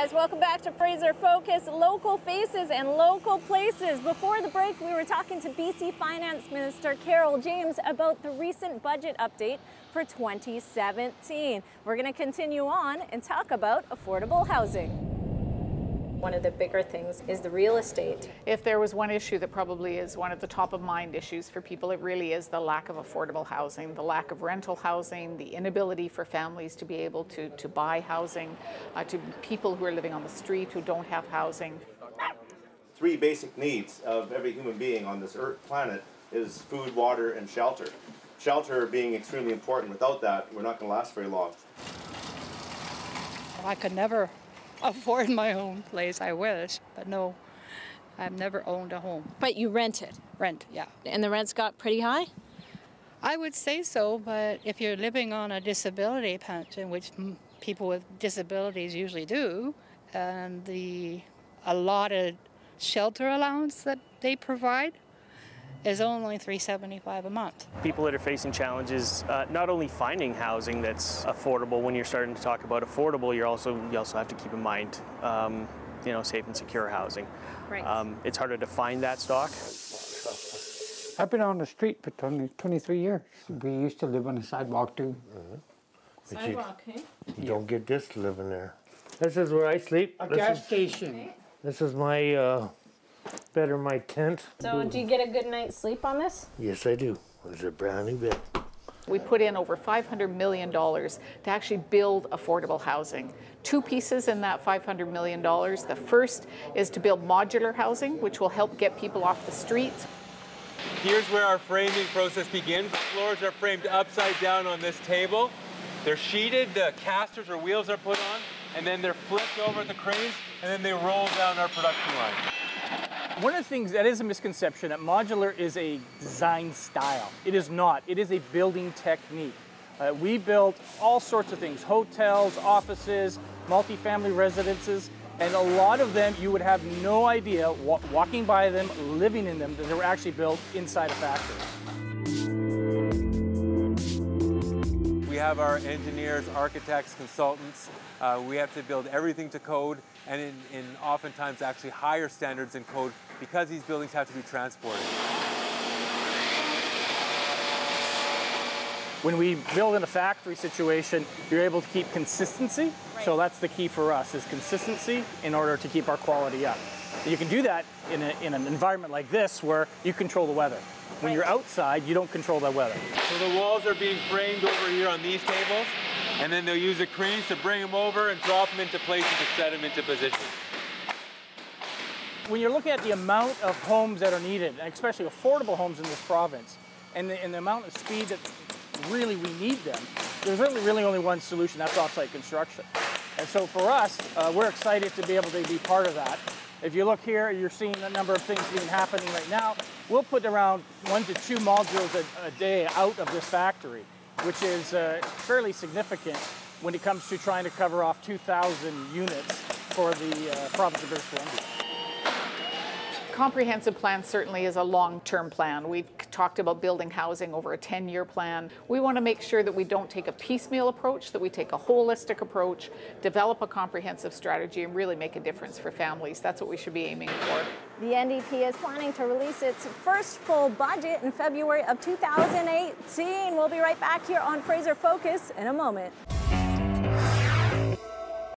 guys, welcome back to Fraser Focus, local faces and local places. Before the break, we were talking to BC Finance Minister Carol James about the recent budget update for 2017. We're going to continue on and talk about affordable housing. One of the bigger things is the real estate. If there was one issue that probably is one of the top of mind issues for people, it really is the lack of affordable housing, the lack of rental housing, the inability for families to be able to buy housing, to people who are living on the street who don't have housing. Three basic needs of every human being on this earth planet is food, water, and shelter. Shelter being extremely important. Without that, we're not going to last very long. I could never afford my own place, I wish, but no, I've never owned a home. But you rent it? Rent, yeah. And the rent's got pretty high? I would say so, but if you're living on a disability pension, which people with disabilities usually do, and the allotted shelter allowance that they provide is only $375 a month. People that are facing challenges, not only finding housing that's affordable. When you're starting to talk about affordable, you also have to keep in mind, safe and secure housing. Right. It's harder to find that stock. I've been on the street for 23 years. We used to live on the sidewalk too. Sidewalk, eh? You don't get this living there. This is where I sleep. A gas station. This is my bed or my tent. So do you get a good night's sleep on this? Yes, I do. It's a brand new bed. We put in over $500 million to actually build affordable housing. Two pieces in that $500 million. The first is to build modular housing, which will help get people off the streets. Here's where our framing process begins. The floors are framed upside down on this table. They're sheeted, the casters or wheels are put on, and then they're flipped over at the cranes, and then they roll down our production line. One of the things that is a misconception that modular is a design style. It is not. It is a building technique. We built all sorts of things, hotels, offices, multifamily residences, and a lot of them you would have no idea, walking by them, living in them, that they were actually built inside a factory. We have our engineers, architects, consultants. We have to build everything to code, and in oftentimes actually higher standards in code, because these buildings have to be transported. When we build in a factory situation, you're able to keep consistency. Right. So that's the key for us, is consistency in order to keep our quality up. You can do that in an environment like this where you control the weather. When you're outside, you don't control the weather. So the walls are being framed over here on these tables, and then they'll use the cranes to bring them over and drop them into place and to set them into position. When you're looking at the amount of homes that are needed, and especially affordable homes in this province, and the amount of speed that really we need them, there's really only one solution, that's off-site construction. And so for us, we're excited to be able to be part of that. If you look here, you're seeing a number of things being happening right now. We'll put around 1 to 2 modules a day out of this factory, which is fairly significant when it comes to trying to cover off 2,000 units for the province of British Columbia. Comprehensive plan certainly is a long-term plan. We've talked about building housing over a 10-year plan. We want to make sure that we don't take a piecemeal approach, that we take a holistic approach, develop a comprehensive strategy, and really make a difference for families. That's what we should be aiming for. The NDP is planning to release its first full budget in February of 2018. We'll be right back here on Fraser Focus in a moment.